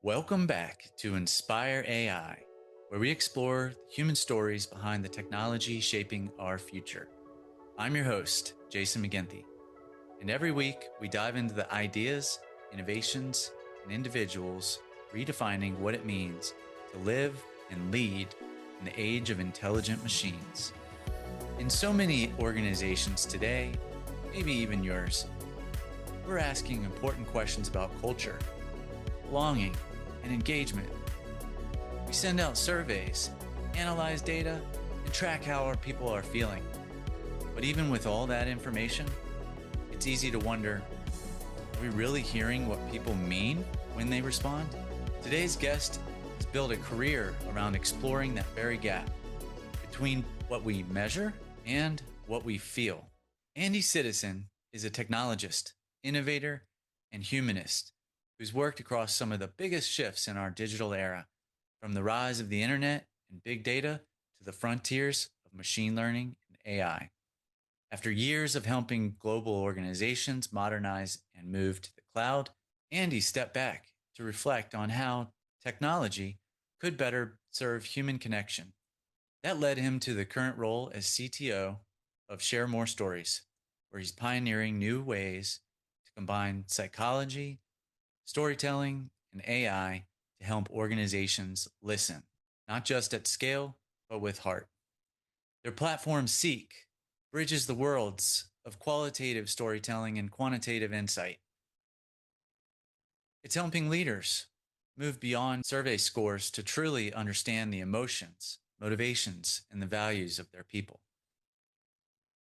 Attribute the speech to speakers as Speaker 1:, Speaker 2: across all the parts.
Speaker 1: Welcome back to Inspire AI, where we explore the human stories behind the technology shaping our future. I'm your host, Jason McGinty, and every week we dive into the ideas, innovations, and individuals redefining what it means to live and lead in the age of intelligent machines. In so many organizations today, maybe even yours, we're asking important questions about culture, belonging, and engagement. We send out surveys, analyze data, and track how our people are feeling. But even with all that information, it's easy to wonder, are we really hearing what people mean when they respond? Today's guest has built a career around exploring that very gap between what we measure and what we feel. Andy Sitison is a technologist, innovator, and humanist who's worked across some of the biggest shifts in our digital era, from the rise of the internet and big data to the frontiers of machine learning and AI. After years of helping global organizations modernize and move to the cloud, Andy stepped back to reflect on how technology could better serve human connection. That led him to the current role as CTO of Share More Stories, where he's pioneering new ways to combine psychology, storytelling, and AI to help organizations listen, not just at scale, but with heart. Their platform Seek bridges the worlds of qualitative storytelling and quantitative insight. It's helping leaders move beyond survey scores to truly understand the emotions, motivations, and the values of their people.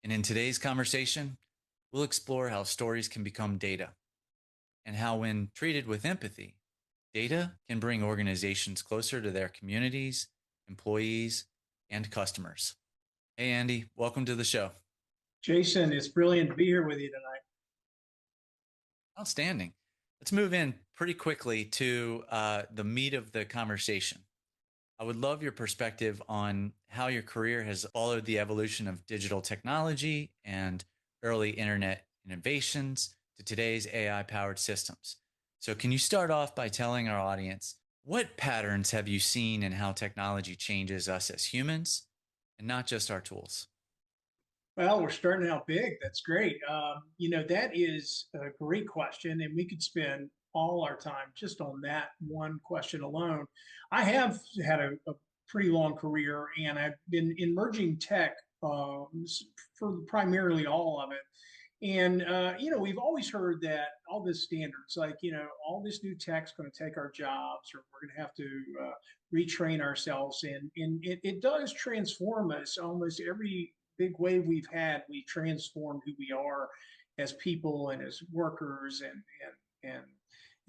Speaker 1: And in today's conversation, we'll explore how stories can become data and how, when treated with empathy, data can bring organizations closer to their communities, employees, and customers. Hey, Andy, welcome to the show.
Speaker 2: Jason, it's brilliant to be here with you tonight.
Speaker 1: Outstanding. Let's move in pretty quickly to the meat of the conversation. I would love your perspective on how your career has followed the evolution of digital technology and early internet innovations to today's AI-powered systems. So can you start off by telling our audience, what patterns have you seen in how technology changes us as humans and not just our tools?
Speaker 2: Well, we're starting out big. That's great. That is a great question, and we could spend all our time just on that one question alone. I have had a pretty long career, and I've been emerging tech for primarily all of it. And we've always heard that all this standards, like all this new tech's going to take our jobs, or we're going to have to retrain ourselves. And it does transform us. Almost every big wave we've had, we transformed who we are as people and as workers and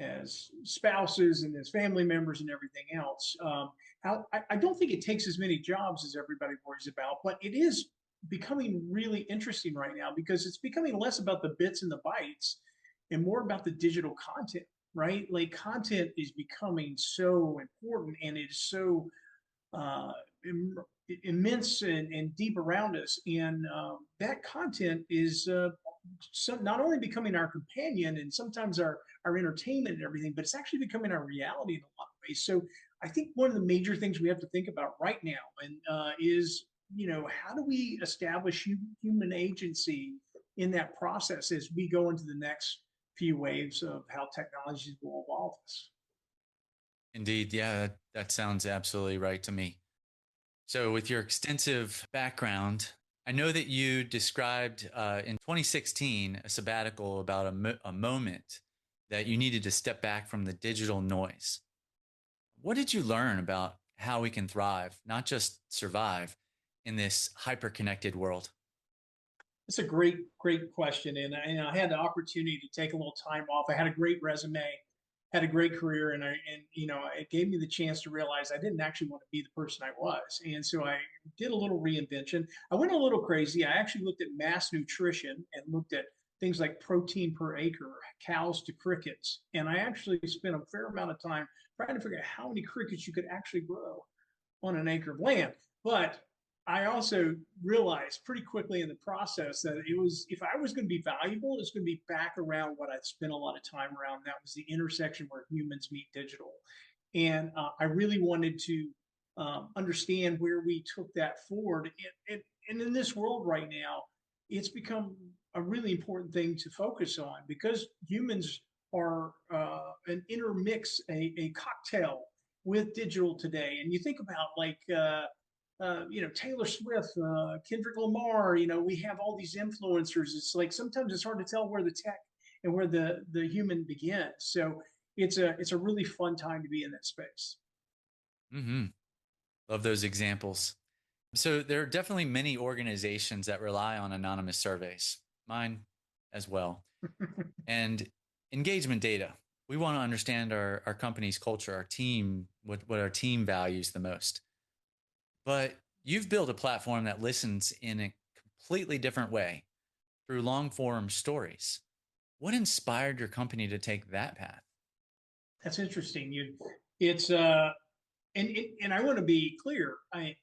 Speaker 2: as spouses and as family members and everything else. I don't think it takes as many jobs as everybody worries about, but it is becoming really interesting right now because it's becoming less about the bits and the bytes and more about the digital content, right? Like, content is becoming so important, and it is so immense and deep around us. And that content is not only becoming our companion and sometimes our entertainment and everything, but it's actually becoming our reality in a lot of ways. So I think one of the major things we have to think about right now is how do we establish human agency in that process as we go into the next few waves of how technologies will evolve us?
Speaker 1: Indeed, yeah, that sounds absolutely right to me. So with your extensive background, I know that you described in 2016 a sabbatical about a moment that you needed to step back from the digital noise. What did you learn about how we can thrive, not just survive, in this hyper-connected world?
Speaker 2: It's a great question. And I had the opportunity to take a little time off. I had a great resume, had a great career, and it gave me the chance to realize I didn't actually want to be the person I was. And so I did a little reinvention. I went a little crazy. I actually looked at mass nutrition and looked at things like protein per acre, cows to crickets. And I actually spent a fair amount of time trying to figure out how many crickets you could actually grow on an acre of land. But I also realized pretty quickly in the process that it was, if I was going to be valuable, it's going to be back around what I'd spent a lot of time around. That was the intersection where humans meet digital. And I really wanted to understand where we took that forward. And in this world right now, it's become a really important thing to focus on because humans are an intermix, a cocktail with digital today. And you think about like, Taylor Swift, Kendrick Lamar, we have all these influencers. It's like sometimes it's hard to tell where the tech and where the human begins. So it's a really fun time to be in that space.
Speaker 1: Hmm. Love those examples. So there are definitely many organizations that rely on anonymous surveys, mine as well. And engagement data. We want to understand our company's culture, our team, what our team values the most. But you've built a platform that listens in a completely different way through long form stories. What inspired your company to take that path?
Speaker 2: That's interesting. It's and I want to be clear.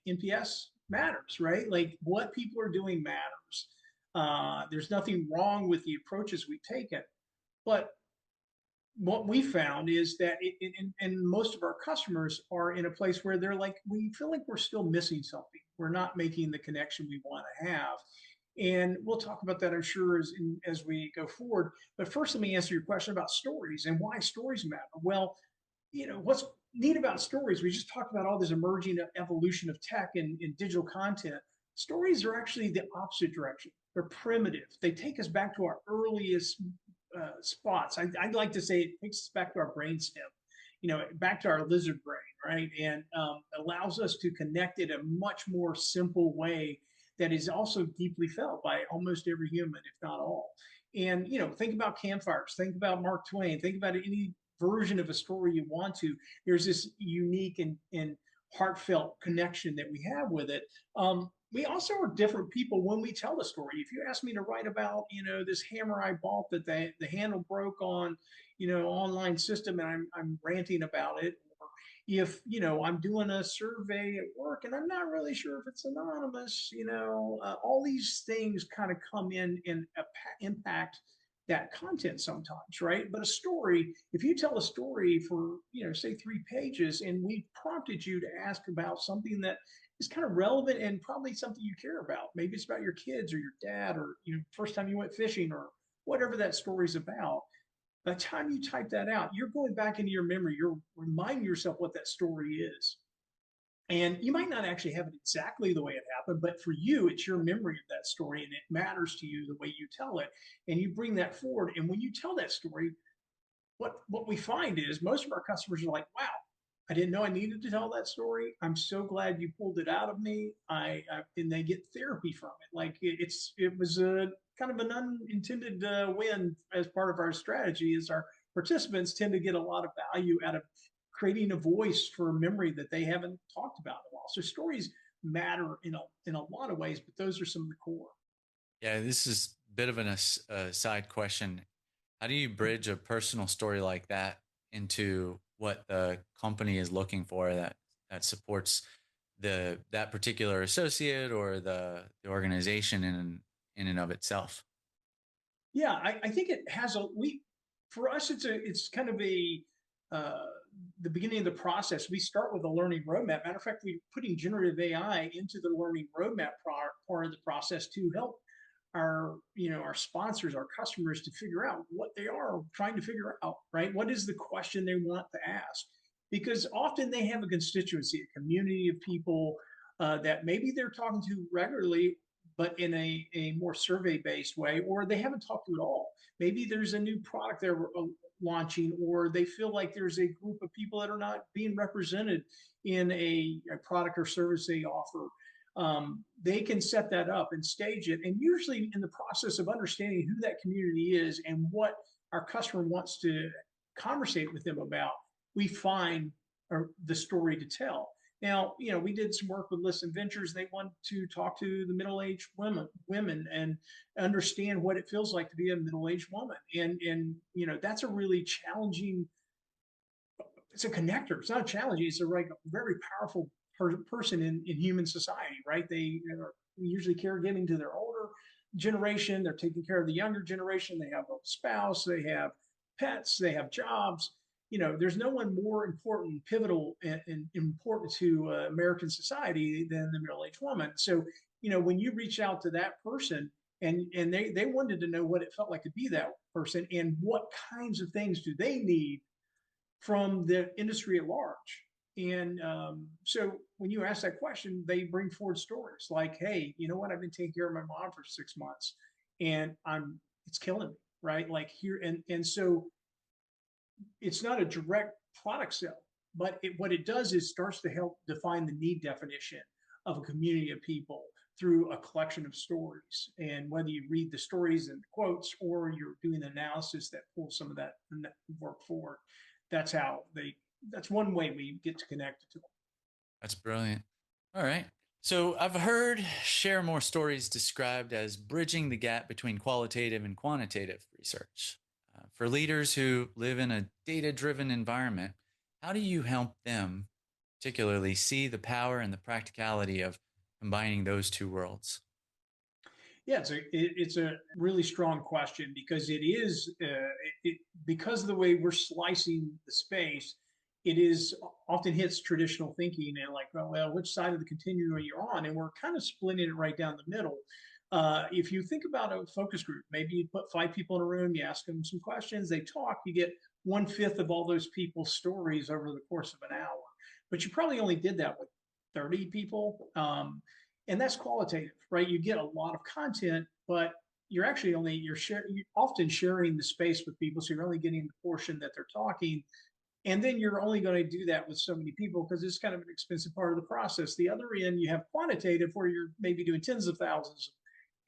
Speaker 2: NPS matters, right? Like what people are doing matters. There's nothing wrong with the approaches we've taken, but what we found is that and most of our customers are in a place where they're like, we feel like we're still missing something. We're not making the connection we want to have. And we'll talk about that, I'm sure, as we go forward. But first, let me answer your question about stories and why stories matter. Well, what's neat about stories, we just talked about all this emerging evolution of tech and digital content. Stories are actually the opposite direction. They're primitive. They take us back to our earliest spots. I'd like to say it takes us back to our brainstem, back to our lizard brain, right? And allows us to connect it in a much more simple way that is also deeply felt by almost every human, if not all. And, think about campfires, think about Mark Twain, think about any version of a story you want to. There's this unique and heartfelt connection that we have with it. We also are different people when we tell the story. If you ask me to write about, this hammer I bought that the handle broke on, online system, and I'm ranting about it, or if I'm doing a survey at work and I'm not really sure if it's anonymous, all these things kind of come in and impact that content sometimes, right? But a story, if you tell a story for, say 3 pages, and we prompted you to ask about something that is kind of relevant and probably something you care about. Maybe it's about your kids or your dad or first time you went fishing or whatever that story's about. By the time you type that out, you're going back into your memory. You're reminding yourself what that story is. And you might not actually have it exactly the way it happened, but for you, it's your memory of that story and it matters to you the way you tell it. And you bring that forward. And when you tell that story, what we find is most of our customers are like, wow, I didn't know I needed to tell that story. I'm so glad you pulled it out of me. And they get therapy from it. Like it was a kind of an unintended win as part of our strategy. Is our participants tend to get a lot of value out of creating a voice for a memory that they haven't talked about in a while. So stories matter in a lot of ways, but those are some of the core.
Speaker 1: Yeah, this is a bit of an aside question. How do you bridge a personal story like that into what the company is looking for that supports that particular associate or the organization in and of itself?
Speaker 2: Yeah, I think it has a we for us it's kind of a uh, the beginning of the process. We start with a learning roadmap. Matter of fact, we're putting generative AI into the learning roadmap part of the process to help our sponsors, our customers to figure out what they are trying to figure out, right? What is the question they want to ask? Because often they have a constituency, a community of people that maybe they're talking to regularly, but in a more survey based way, or they haven't talked to at all. Maybe there's a new product they're launching, or they feel like there's a group of people that are not being represented in a product or service they offer. They can set that up and stage it. And usually, in the process of understanding who that community is and what our customer wants to conversate with them about, we find the story to tell. Now, we did some work with Listen Ventures. They want to talk to the middle-aged women and understand what it feels like to be a middle-aged woman. And that's a really challenging. It's a connector. It's not challenging. It's a very powerful person in human society, right? They are usually caregiving to their older generation. They're taking care of the younger generation. They have a spouse, they have pets, they have jobs. There's no one more important, pivotal, and important to American society than the middle-aged woman. So, when you reach out to that person and they wanted to know what it felt like to be that person and what kinds of things do they need from the industry at large. And so when you ask that question, they bring forward stories like, hey, you know what? I've been taking care of my mom for 6 months and it's killing me, right? Like here. And so it's not a direct product sale, but what it does is starts to help define the need definition of a community of people through a collection of stories. And whether you read the stories and quotes or you're doing analysis that pulls some of that work forward, that's how that's one way we get to connect to them.
Speaker 1: That's brilliant. All right. So I've heard share more stories described as bridging the gap between qualitative and quantitative research. For leaders who live in a data-driven environment, how do you help them particularly see the power and the practicality of combining those two worlds?
Speaker 2: Yeah, it's a really strong question because it is because of the way we're slicing the space, it is often hits traditional thinking and like, well, which side of the continuum are you on? And we're kind of splitting it right down the middle. If you think about a focus group, maybe you put 5 people in a room, you ask them some questions, they talk, you get 1/5 of all those people's stories over the course of an hour. But you probably only did that with 30 people. And that's qualitative, right? You get a lot of content, but you're actually you're often sharing the space with people. So you're only getting the portion that they're talking. And then you're only going to do that with so many people because it's kind of an expensive part of the process. The other end, you have quantitative where you're maybe doing tens of thousands of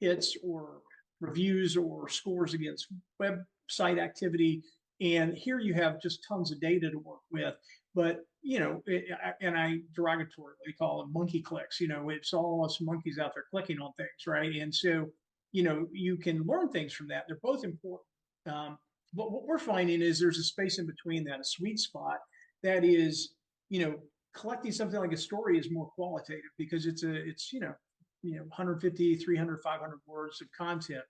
Speaker 2: hits or reviews or scores against website activity. And here you have just tons of data to work with. But, and I derogatorily call them monkey clicks. It's all us monkeys out there clicking on things, right? And so, you can learn things from that. They're both important. But what we're finding is there's a space in between that, a sweet spot that is, collecting something like a story is more qualitative because it's 150, 300, 500 words of content,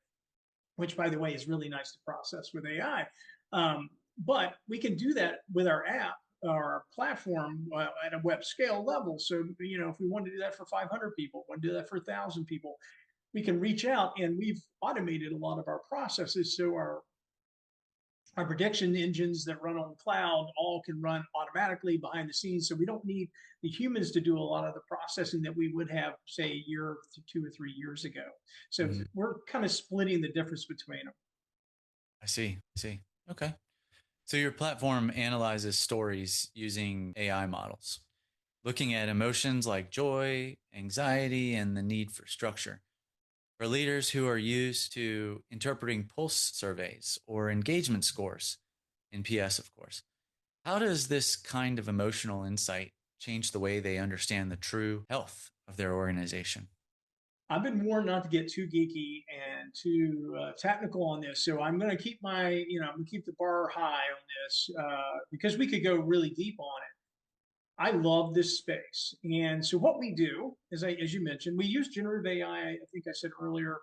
Speaker 2: which by the way is really nice to process with AI. But we can do that with our app, our platform at a web scale level. So, if we want to do that for 500 people, want to do that for 1,000 people, we can reach out and we've automated a lot of our processes. So our prediction engines that run on the cloud all can run automatically behind the scenes. So we don't need the humans to do a lot of the processing that we would have, say, a year, 2 or 3 years ago. So we're kind of splitting the difference between them.
Speaker 1: I see. Okay. So your platform analyzes stories using AI models, looking at emotions like joy, anxiety, and the need for structure. For leaders who are used to interpreting pulse surveys or engagement scores, in PS, of course, how does this kind of emotional insight change the way they understand the true health of their organization?
Speaker 2: I've been warned not to get too geeky and too technical on this, so I'm going to keep I'm going to keep the bar high on this because we could go really deep on it. I love this space. And so what we do is, as you mentioned, we use generative AI, I think I said earlier,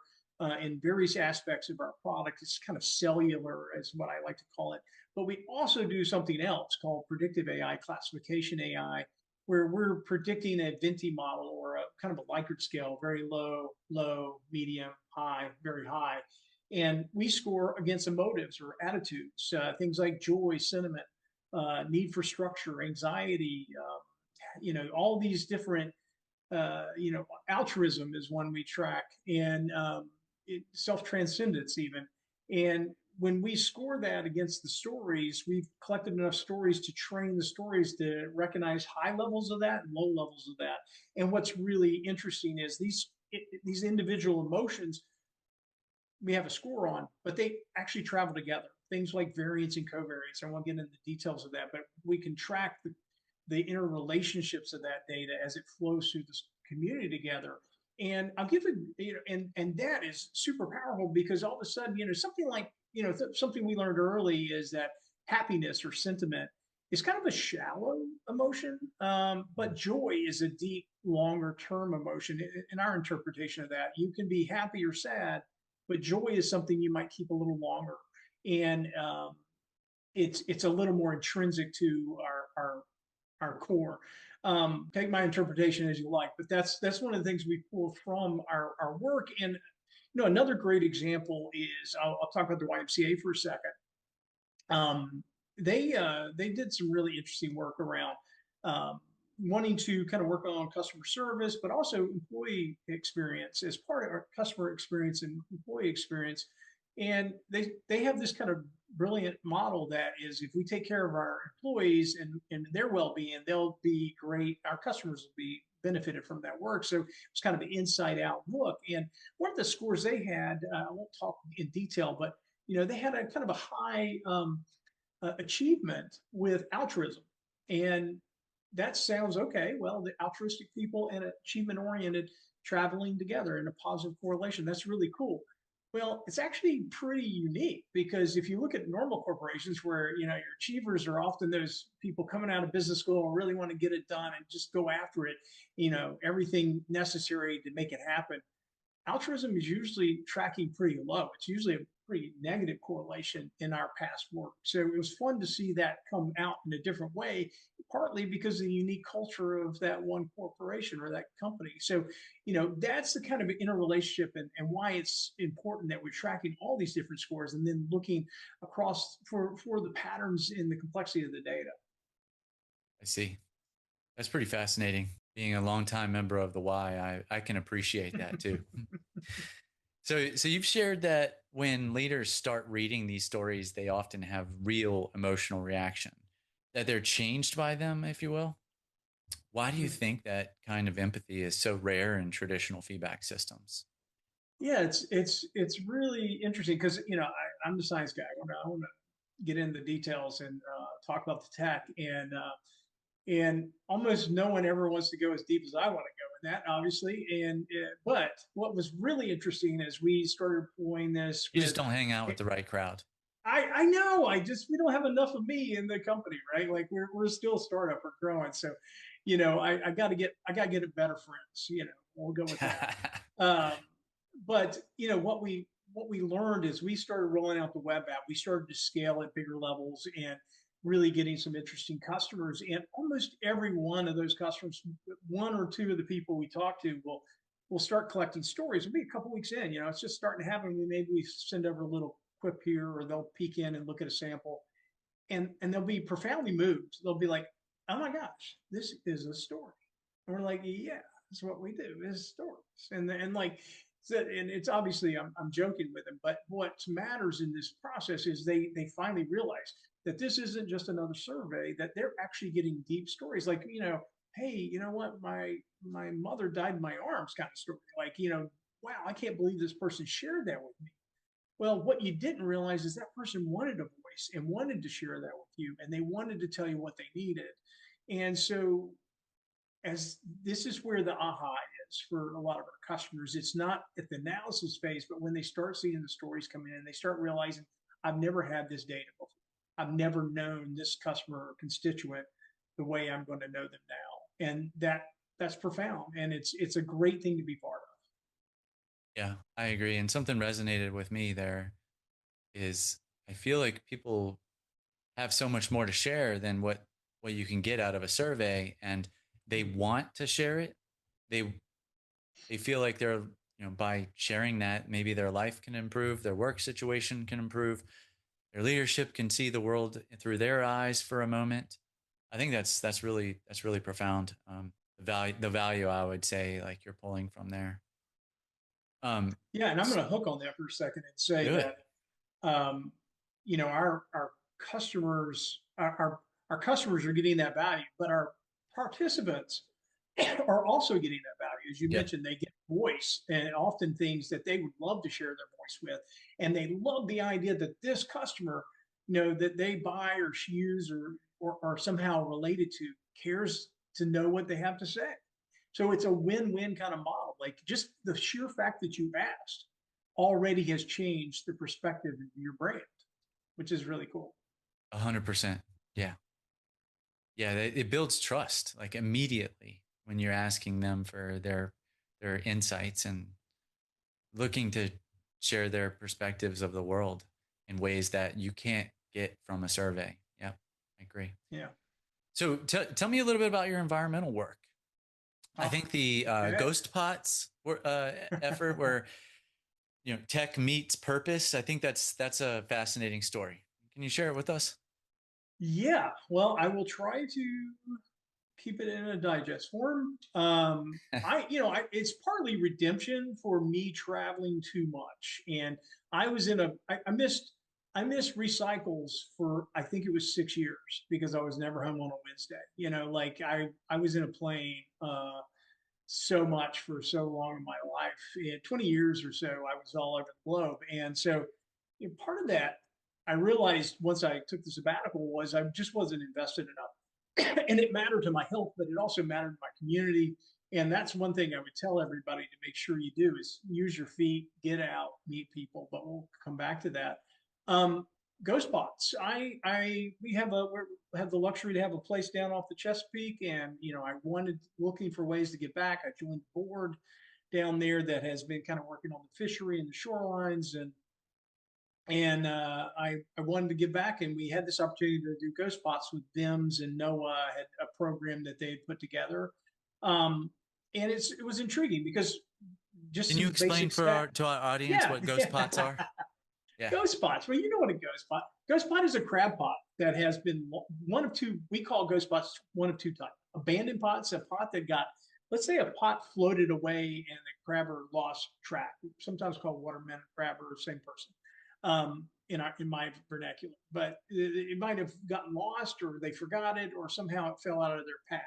Speaker 2: in various aspects of our product. It's kind of cellular, is what I like to call it. But we also do something else called predictive AI, classification AI, where we're predicting a Venti model or a kind of a Likert scale, very low, low, medium, high, very high. And we score against emotives or attitudes, things like joy, sentiment, need for structure, anxiety, all these different, altruism is one we track, and self-transcendence even. And when we score that against the stories, we've collected enough stories to train the stories to recognize high levels of that and low levels of that. And what's really interesting is these individual emotions we have a score on, but they actually travel together. Things like variance and covariance. I won't get into the details of that, but we can track the interrelationships of that data as it flows through this community together. And I'll give it, and that is super powerful because all of a sudden, something like, something we learned early is that happiness or sentiment is kind of a shallow emotion, but joy is a deep, longer term emotion. In our interpretation of that, you can be happy or sad, but joy is something you might keep a little longer, and it's a little more intrinsic to our core. Take my interpretation as you like, but that's one of the things we pull from our work. And another great example is I'll talk about the YMCA for a second. Um, they did some really interesting work around wanting to kind of work on customer service, but also employee experience as part of our customer experience and employee experience. And they have this kind of brilliant model that is, if we take care of our employees and their well-being, they'll be great. Our customers will be benefited from that work. So it's kind of an inside out look. And one of the scores they had, I won't talk in detail, but they had a kind of a high achievement with altruism. And that sounds okay. Well, the altruistic people and achievement oriented traveling together in a positive correlation. That's really cool. Well, it's actually pretty unique, because if you look at normal corporations where, your achievers are often those people coming out of business school and really want to get it done and just go after it, everything necessary to make it happen. Altruism is usually tracking pretty low. It's usually a pretty negative correlation in our past work. So it was fun to see that come out in a different way, partly because of the unique culture of that one corporation or that company. So, that's the kind of interrelationship, and why it's important that we're tracking all these different scores and then looking across for the patterns in the complexity of the data.
Speaker 1: I see. That's pretty fascinating. Being a longtime member of the Y, I can appreciate that too. So you've shared that when leaders start reading these stories, they often have real emotional reaction, that they're changed by them, if you will. Why do you think that kind of empathy is so rare in traditional feedback systems?
Speaker 2: Yeah, it's really interesting because I'm the science guy. I want to get into the details and talk about the tech, and almost no one ever wants to go as deep as I want to go in that, obviously. And but what was really interesting is we started pulling this
Speaker 1: You just
Speaker 2: with.
Speaker 1: don't hang out with the right crowd.
Speaker 2: I know. We don't have enough of me in the company, right? Like we're still a startup, we're growing. So, I gotta get it better friends. We'll go with that. Um, but what we learned is we started rolling out the web app. We started to scale at bigger levels and really getting some interesting customers. And almost every one of those customers, one or two of the people we talk to will start collecting stories. It'll be a couple weeks in. It's just starting to happen. Maybe we send over a little quip here, or they'll peek in and look at a sample, and they'll be profoundly moved. They'll be like, "Oh my gosh, this is a story," and we're like, "Yeah, that's what we do, is stories." And like, so, and it's obviously I'm joking with them, but what matters in this process is they finally realize that this isn't just another survey, that they're actually getting deep stories. Like, hey, you know what, my mother died in my arms, kind of story. Like, wow, I can't believe this person shared that with me. Well, what you didn't realize is that person wanted a voice and wanted to share that with you, and they wanted to tell you what they needed. And so, as this is where the aha is for a lot of our customers. It's not at the analysis phase, but when they start seeing the stories come in, they start realizing, I've never had this data before. I've never known this customer or constituent the way I'm going to know them now. And that's profound. And it's a great thing to be part of.
Speaker 1: Yeah, I agree. And something resonated with me there is I feel like people have so much more to share than what you can get out of a survey, and they want to share it. They they feel like they're, by sharing that, maybe their life can improve, their work situation can improve, their leadership can see the world through their eyes for a moment. I think that's really profound. The value I would say, like, you're pulling from there.
Speaker 2: Yeah, and I'm going to hook on that for a second and say
Speaker 1: Do it.
Speaker 2: that our customers our customers are getting that value, but our participants are also getting that value. As you
Speaker 1: Yep.
Speaker 2: mentioned, they get voice and often things that they would love to share their voice with, and they love the idea that this customer, that they buy or use or somehow related to, cares to know what they have to say. So it's a win-win kind of model. Like, just the sheer fact that you asked already has changed the perspective of your brand, which is really cool.
Speaker 1: 100%. Yeah. Yeah, it builds trust like immediately when you're asking them for their insights and looking to share their perspectives of the world in ways that you can't get from a survey. Yeah, I agree.
Speaker 2: Yeah.
Speaker 1: So tell me a little bit about your environmental work. I
Speaker 2: Oh,
Speaker 1: think the
Speaker 2: okay.
Speaker 1: ghost pots effort, where tech meets purpose. I think that's a fascinating story. Can you share it with us?
Speaker 2: Yeah. Well, I will try to keep it in a digest form. It's partly redemption for me traveling too much, and I missed recycles for I think it was 6 years because I was never home on a Wednesday. Like I was in a plane so much for so long in my life. In 20 years or so, I was all over the globe, and so part of that I realized once I took the sabbatical was I just wasn't invested enough and it mattered to my health, but it also mattered to my community. And that's one thing I would tell everybody to make sure you do is use your feet, get out, meet people. But we'll come back to that. Um, Ghost spots. We have the luxury to have a place down off the Chesapeake, and I wanted looking for ways to get back. I joined the board down there that has been kind of working on the fishery and the shorelines, and I wanted to give back, and we had this opportunity to do ghost spots with VIMS, and NOAA had a program that they had put together, um, and it was intriguing because just
Speaker 1: Can you
Speaker 2: some
Speaker 1: explain
Speaker 2: basic stat.
Speaker 1: to our audience
Speaker 2: Yeah,
Speaker 1: what ghost pots
Speaker 2: yeah.
Speaker 1: are? Yeah.
Speaker 2: Ghost spots. Well, you know what a ghost pot. Ghost pot is a crab pot that has been one of two. We call ghost pots one of two types. Abandoned pots, a pot that got, let's say, a pot floated away and the crabber lost track. Sometimes called watermen and crabber, same person. In my vernacular, but it might have gotten lost, or they forgot it, or somehow it fell out of their path,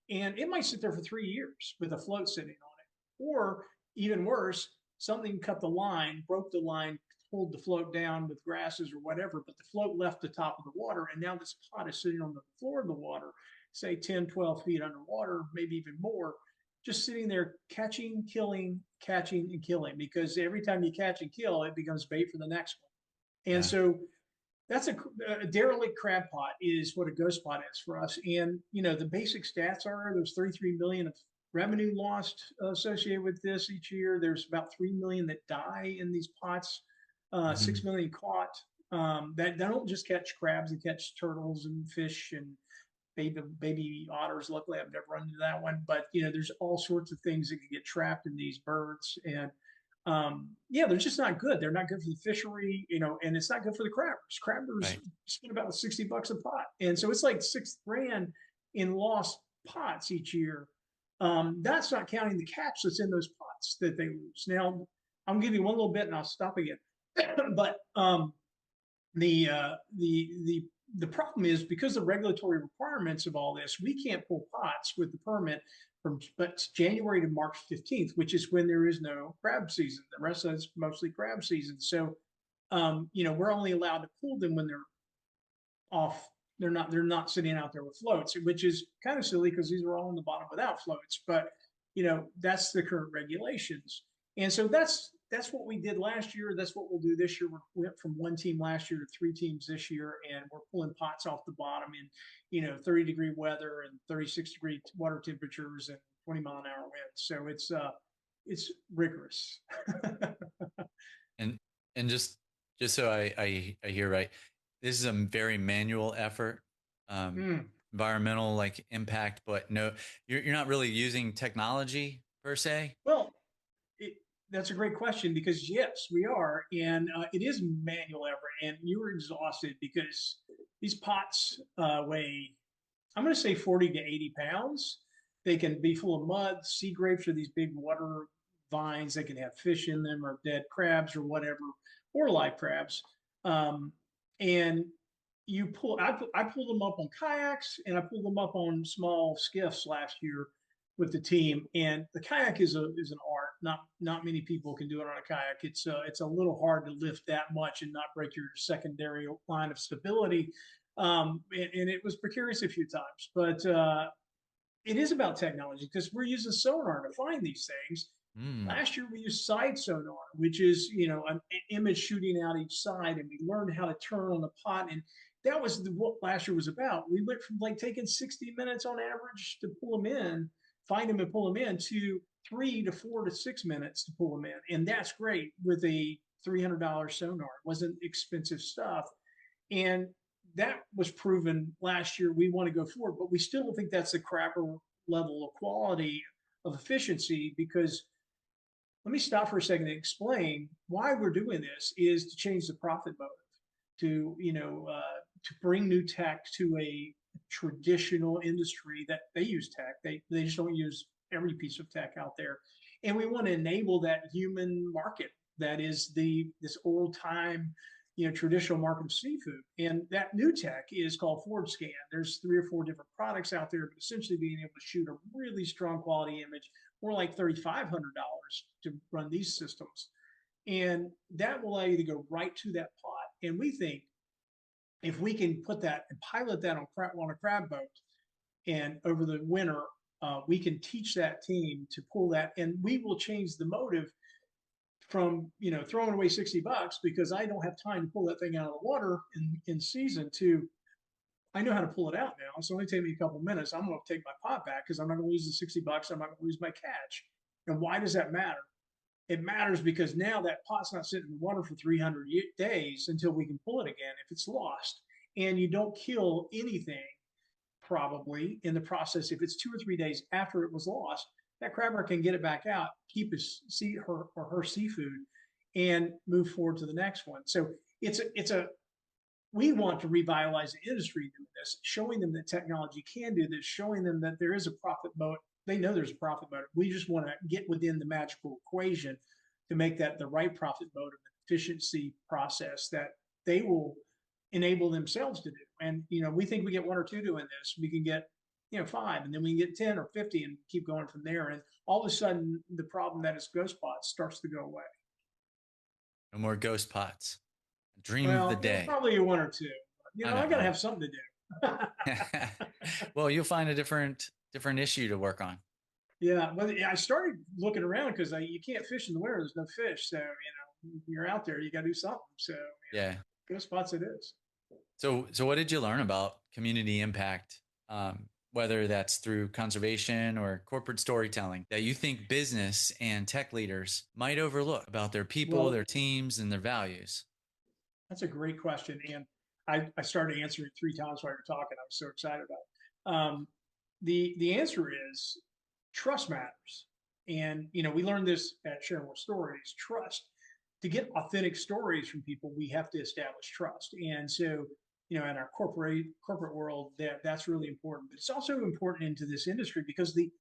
Speaker 2: and it might sit there for 3 years with a float sitting on it, or even worse, something cut the line, broke the line, pulled the float down with grasses or whatever, but the float left the top of the water, and now this pot is sitting on the floor of the water, say 10, 12 feet underwater, maybe even more, just sitting there catching, killing, catching, and killing, because every time you catch and kill, it becomes bait for the next one. And
Speaker 1: Yeah.
Speaker 2: so that's a derelict crab pot is what a ghost pot is for us. And the basic stats are there's 33 million of revenue lost associated with this each year. There's about 3 million that die in these pots, 6
Speaker 1: Hmm.
Speaker 2: million caught. That don't just catch crabs, they catch turtles and fish and baby otters. Luckily, I've never run into that one, but there's all sorts of things that can get trapped in these birds, and yeah, they're just not good. They're not good for the fishery, and it's not good for the crabbers. Crabbers
Speaker 1: Right.
Speaker 2: spend about $60 a pot, and so it's like 6 grand in lost pots each year. That's not counting the catch that's in those pots that they lose. Now, I'm giving you one little bit, and I'll stop again. But the uh, the the the problem is because the regulatory requirements of all this, we can't pull pots with the permit from but January to March 15th, which is when there is no crab season. The rest of it's mostly crab season. So, we're only allowed to pull them when they're off. They're not sitting out there with floats, which is kind of silly because these are all on the bottom without floats. But that's the current regulations, and so that's what we did last year. That's what we'll do this year. We went from one team last year to three teams this year, and we're pulling pots off the bottom in 30-degree weather and 36-degree water temperatures and 20-mile-an-hour winds. So it's rigorous.
Speaker 1: And just so I hear right, this is a very manual effort, um,
Speaker 2: Mm.
Speaker 1: environmental like impact, but no, you're not really using technology per se.
Speaker 2: Well, it, that's a great question because yes, we are, and it is manual effort, and you were exhausted because these pots weigh, I'm going to say 40 to 80 pounds. They can be full of mud. Sea grapes are these big water vines. They can have fish in them, or dead crabs, or whatever, or live crabs. Um, and I pulled them up on kayaks, and I pulled them up on small skiffs last year with the team. And the kayak is an art. Not many people can do it on a kayak. It's a little hard to lift that much and not break your secondary line of stability. And it was precarious a few times, but it is about technology because we're using sonar to find these things.
Speaker 1: Mm.
Speaker 2: Last year we used side sonar, which is an image shooting out each side, and we learned how to turn on the pot, and that was what last year was about. We went from like taking 60 minutes on average to pull them in, find them and pull them in, to 3 to 4 to 6 minutes to pull them in. And that's great with a $300 sonar. It wasn't expensive stuff. And that was proven last year. We want to go forward, but we still don't think that's the crapper level of quality of efficiency, because let me stop for a second and explain why we're doing this is to change the profit motive, to, to bring new tech to a traditional industry that they use tech. They just don't use every piece of tech out there. And we want to enable that human market that is this old time, traditional market of seafood. And that new tech is called Forward Scan. There's 3 or 4 different products out there, but essentially being able to shoot a really strong quality image, more like $3,500 to run these systems. And that will allow you to go right to that pot. And we think if we can put that and pilot that on a crab boat, and over the winter, we can teach that team to pull that, and we will change the motive from throwing away $60 because I don't have time to pull that thing out of the water in season, to I know how to pull it out now. It's only taking me a couple minutes. I'm going to take my pot back because I'm not going to lose the $60. I'm not going to lose my catch. And why does that matter? It matters because now that pot's not sitting in the water for 300 days until we can pull it again if it's lost. And you don't kill anything probably in the process. If it's 2 or 3 days after it was lost, that crabber can get it back out, keep her seafood, and move forward to the next one. So we want to revitalize the industry doing this, showing them that technology can do this, showing them that there is a profit motive. They know there's a profit motive. We just want to get within the magical equation to make that the right profit motive and efficiency process that they will enable themselves to do. And, we think we get 1 or 2 doing this. We can get, 5, and then we can get 10 or 50 and keep going from there. And all of a sudden, the problem that is ghost pots starts to go away.
Speaker 1: No more ghost pots. Dream of the
Speaker 2: Well,
Speaker 1: day.
Speaker 2: probably 1 or 2. I got to have something to do.
Speaker 1: Well, you'll find a different issue to work on.
Speaker 2: Yeah, well, I started looking around because you can't fish in the winter. There's no fish, so you're out there. You got to do something. So
Speaker 1: yeah,
Speaker 2: ghost spots it is.
Speaker 1: So what did you learn about community impact, whether that's through conservation or corporate storytelling, that you think business and tech leaders might overlook about their people, their teams, and their values?
Speaker 2: That's a great question. And I started answering it 3 times while you're talking. I was so excited about it. The answer is trust matters. And, we learned this at Share More Stories. Trust. To get authentic stories from people, we have to establish trust. And so, in our corporate world, that's really important. But it's also important into this industry because the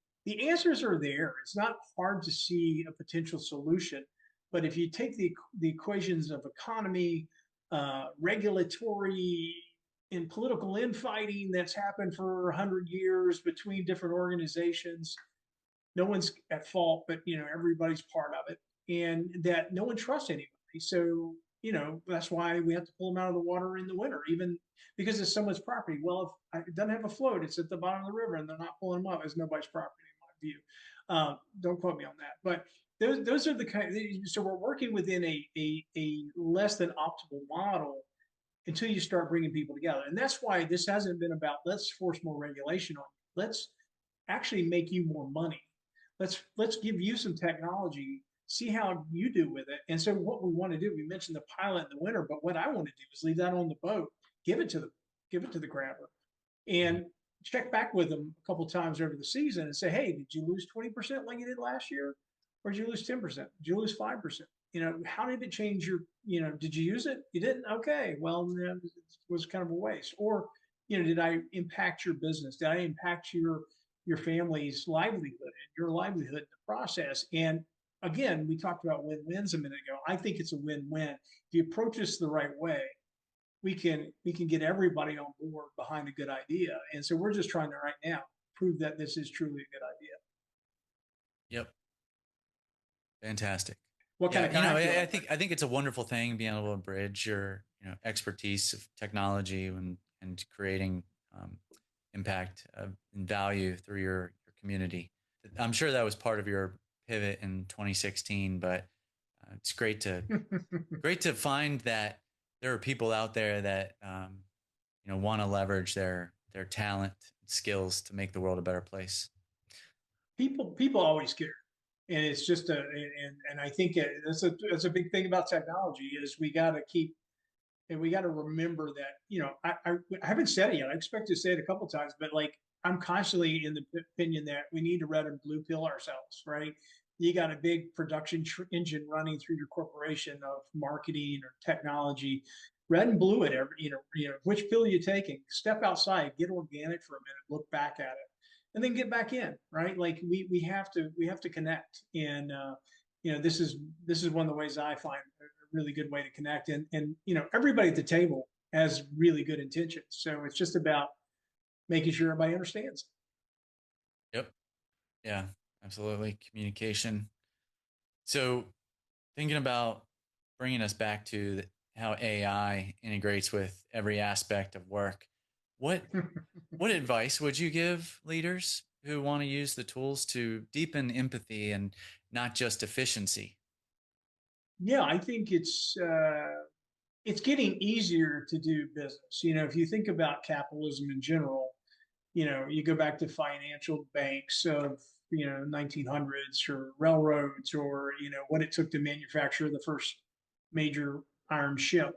Speaker 2: answers are there. It's not hard to see a potential solution. But if you take the equations of economy, regulatory, and political infighting that's happened for 100 years between different organizations, no one's at fault, but everybody's part of it, and that no one trusts anybody. So that's why we have to pull them out of the water in the winter, even because it's someone's property. Well, if it doesn't have a float, it's at the bottom of the river, and they're not pulling them up. It's nobody's property, in my view. Don't quote me on that, but those are the kind. So we're working within a less than optimal model until you start bringing people together, and that's why this hasn't been about let's force more regulation on you. Let's actually make you more money. Let's give you some technology, see how you do with it. And so what we want to do, we mentioned the pilot in the winter, but what I want to do is leave that on the boat, give it to the grabber, and check back with them a couple times over the season and say, hey, did you lose 20% like you did last year? Or did you lose 10%? Did you lose 5%? How did it change your, did you use it? You didn't? Okay, well, it was kind of a waste. Or, did I impact your business? Did I impact your family's livelihood and your livelihood in the process? And again, we talked about win-wins a minute ago. I think it's a win-win. If you approach this the right way, we can get everybody on board behind a good idea. And so we're just trying to right now prove that this is truly a good idea.
Speaker 1: Yep. Fantastic.
Speaker 2: What kind of
Speaker 1: I think it's a wonderful thing being able to bridge your expertise of technology and creating impact and value through your community. I'm sure that was part of your pivot in 2016, but it's great to find that there are people out there that want to leverage their talent, skills to make the world a better place.
Speaker 2: People always care, and it's just and I think that's a big thing about technology is we got to keep and we got to remember that I haven't said it yet. I expect to say it a couple of times, but like I'm constantly in the opinion that we need to red and blue pill ourselves, right? You got a big production engine running through your corporation of marketing or technology. Red and blue it every which pill are you taking? Step outside, get organic for a minute, look back at it, and then get back in, right? Like we have to connect, and this is one of the ways I find really good way to connect. And everybody at the table has really good intentions. So it's just about making sure everybody understands.
Speaker 1: Yep. Yeah, absolutely. Communication. So thinking about bringing us back to how AI integrates with every aspect of work, what what advice would you give leaders who want to use the tools to deepen empathy and not just efficiency?
Speaker 2: Yeah, I think it's getting easier to do business. If you think about capitalism in general, you go back to financial banks of 1900s or railroads or what it took to manufacture the first major iron ship.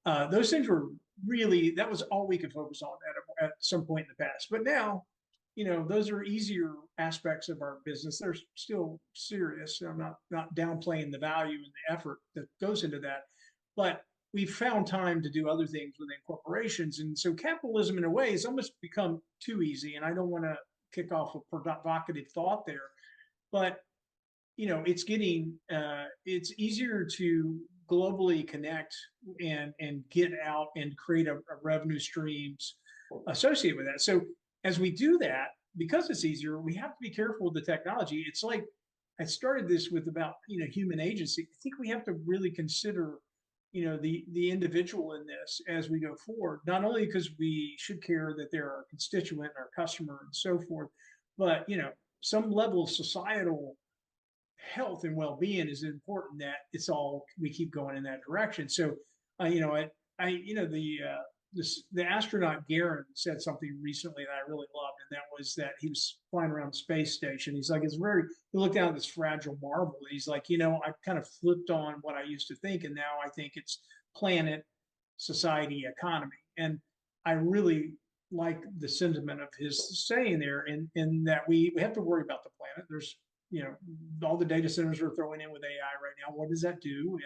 Speaker 2: Those things were really that was all we could focus on at some point in the past. But now, those are easier aspects of our business. They're still serious. I'm not downplaying the value and the effort that goes into that, but we've found time to do other things within corporations. And so capitalism in a way has almost become too easy. And I don't want to kick off a provocative thought there, but it's easier to globally connect and get out and create a revenue streams associated with that. So as we do that, because it's easier, we have to be careful with the technology. It's like I started this with about human agency. I think we have to really consider the individual in this as we go forward, not only because we should care that they're our constituent, our customer, and so forth, but some level of societal health and well-being is important that we keep going in that direction. So the astronaut Garen said something recently that I really loved, and that was that he was flying around the space station. He's like, he looked down at this fragile marble, and he's like, I kind of flipped on what I used to think, and now I think it's planet, society, economy. And I really like the sentiment of his saying there, in that we have to worry about the planet. There's all the data centers are throwing in with AI right now. What does that do?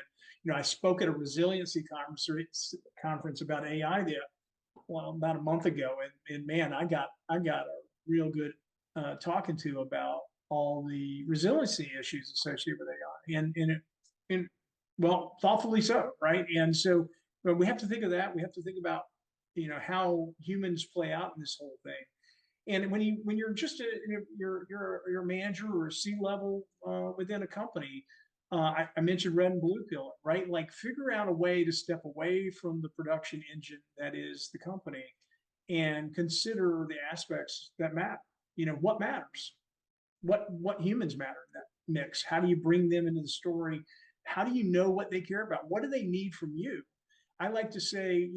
Speaker 2: And I spoke at a resiliency conference about AI about a month ago, and man, I got a real good talking to about all the resiliency issues associated with AI, and well, thoughtfully so, right? And so, but we have to think of that. We have to think about how humans play out in this whole thing. And when you're just you're a manager or a C-level within a company, I mentioned red and blue pill, right? Like figure out a way to step away from the production engine that is the company, and consider the aspects that matter. What matters, what humans matter in that mix. How do you bring them into the story? How do you know what they care about? What do they need from you? I like to say,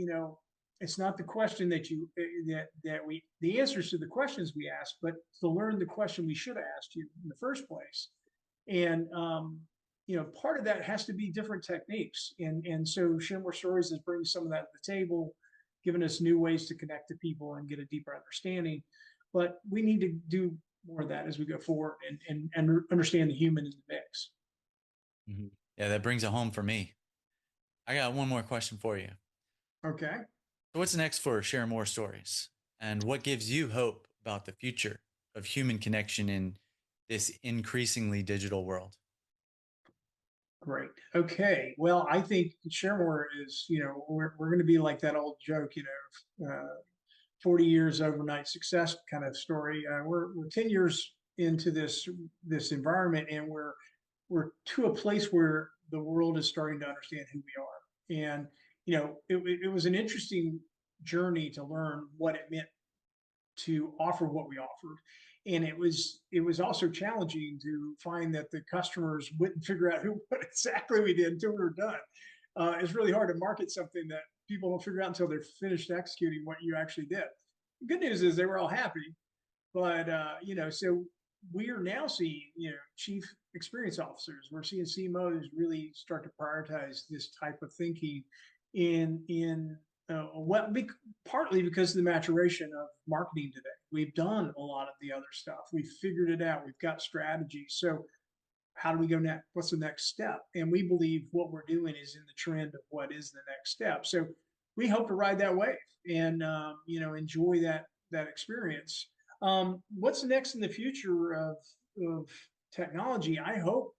Speaker 2: it's not the question the answers to the questions we ask, but to learn the question we should have asked you in the first place. And part of that has to be different techniques. And so Share More Stories is bringing some of that to the table, giving us new ways to connect to people and get a deeper understanding. But we need to do more of that as we go forward and understand the human in the mix.
Speaker 1: Mm-hmm. Yeah, that brings it home for me. I got one more question for you.
Speaker 2: Okay.
Speaker 1: So what's next for Share More Stories? And what gives you hope about the future of human connection in this increasingly digital world?
Speaker 2: Great. Okay. Well, I think Share More is, we're going to be like that old joke, 40 years overnight success kind of story. We're 10 years into this environment, and we're to a place where the world is starting to understand who we are. And it was an interesting journey to learn what it meant to offer what we offered, and it was also challenging to find that the customers wouldn't figure out what exactly we did until we were done. It's really hard to market something that people don't figure out until they're finished executing what you actually did. The good news is they were all happy, but so we are now seeing, chief experience officers. We're seeing CMOs really start to prioritize this type of thinking in partly because of the maturation of marketing today. We've done a lot of the other stuff. We've figured it out. We've got strategies. So how do we go next? What's the next step? And we believe what we're doing is in the trend of what is the next step. So we hope to ride that wave and enjoy that experience. What's next in the future of technology? I hope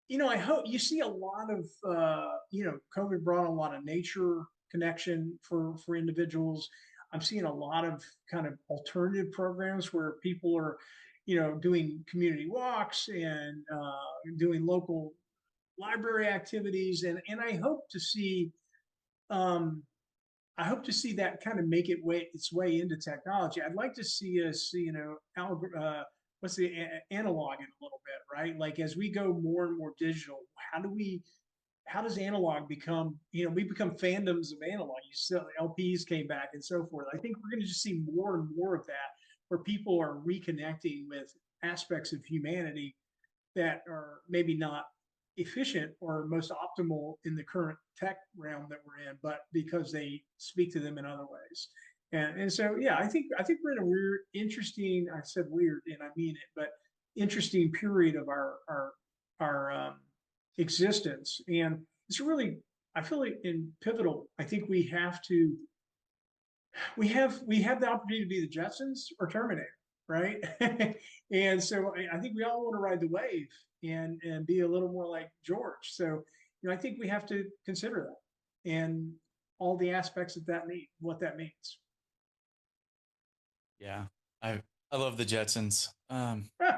Speaker 2: you see a lot of COVID brought a lot of nature connection for individuals. I'm seeing a lot of kind of alternative programs where people are doing community walks and doing local library activities, and I hope to see that kind of make its way into technology. I'd like to see us, what's the analog in a little bit, right? Like as we go more and more digital, how does analog become, we become fandoms of analog. You saw LPs came back and so forth. I think we're going to just see more and more of that, where people are reconnecting with aspects of humanity that are maybe not efficient or most optimal in the current tech realm that we're in, but because they speak to them in other ways. And so, yeah, I think we're in a weird, interesting, I said weird and I mean it, but interesting period of our existence. And it's really, I feel like in pivotal, I think we have the opportunity to be the Jetsons or Terminator, right? And so I think we all want to ride the wave and be a little more like George. So, I think we have to consider that and all the aspects of what that means.
Speaker 1: Yeah, I love the Jetsons.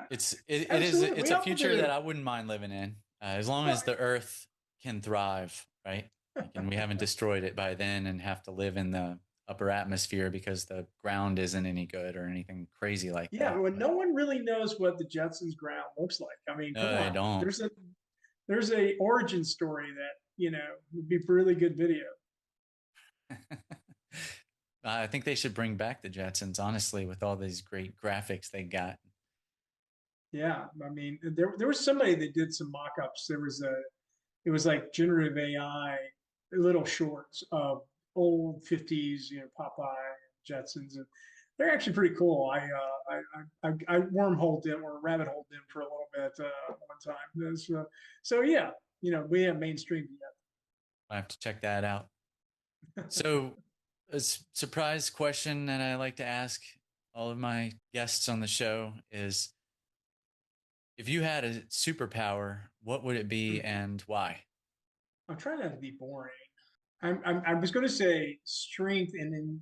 Speaker 1: It's
Speaker 2: Absolutely.
Speaker 1: a future that I wouldn't mind living in, as long as the Earth can thrive, right? And we haven't destroyed it by then and have to live in the upper atmosphere because the ground isn't any good or anything crazy like that.
Speaker 2: Yeah, well, no one really knows what the Jetsons ground looks like. I mean, come on.
Speaker 1: They don't.
Speaker 2: There's a origin story that, would be really good video.
Speaker 1: I think they should bring back the Jetsons, honestly, with all these great graphics they got.
Speaker 2: Yeah, I mean, there was somebody that did some mock-ups. It was like generative AI, little shorts of old 50s, Popeye, Jetsons, and they're actually pretty cool. I wormholed them or rabbit holed them for a little bit one time. So yeah, we have mainstreamed yet.
Speaker 1: I have to check that out. So, a surprise question that I like to ask all of my guests on the show is, if you had a superpower, what would it be and why?
Speaker 2: I'm trying not to be boring. I was going to say strength and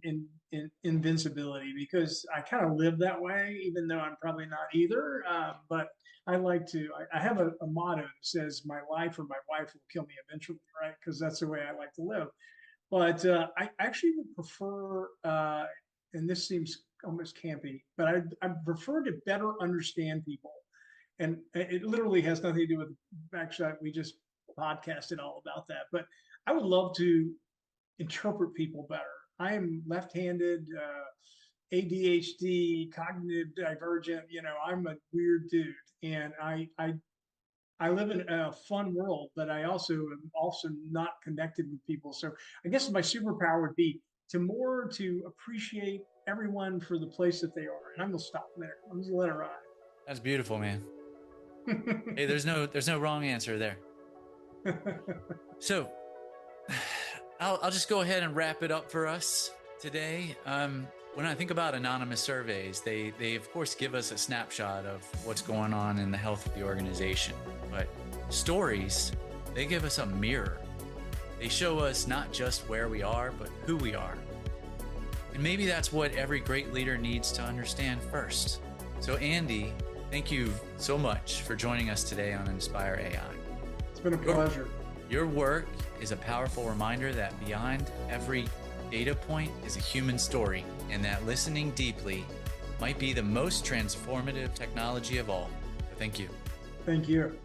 Speaker 2: invincibility, because I kind of live that way, even though I'm probably not either. But I like to, I have a motto that says, my life or my wife will kill me eventually, right? Because that's the way I like to live. But I actually would prefer, and this seems almost campy, but I prefer to better understand people. And it literally has nothing to do with backshot. We just podcasted all about that. But I would love to interpret people better. I am left-handed, ADHD, cognitive divergent. I'm a weird dude, and I live in a fun world, but I am also not connected with people. So I guess my superpower would be to appreciate everyone for the place that they are. And I'm gonna stop there. I'm just gonna let it ride.
Speaker 1: That's beautiful, man. Hey, there's no wrong answer there. So I'll just go ahead and wrap it up for us today. When I think about anonymous surveys, they of course give us a snapshot of what's going on in the health of the organization. But stories, they give us a mirror. They show us not just where we are, but who we are. And maybe that's what every great leader needs to understand first. So Andy, thank you so much for joining us today on Inspire AI.
Speaker 2: It's been a pleasure.
Speaker 1: Your work is a powerful reminder that beyond every data point is a human story, and that listening deeply might be the most transformative technology of all. So thank you.
Speaker 2: Thank you.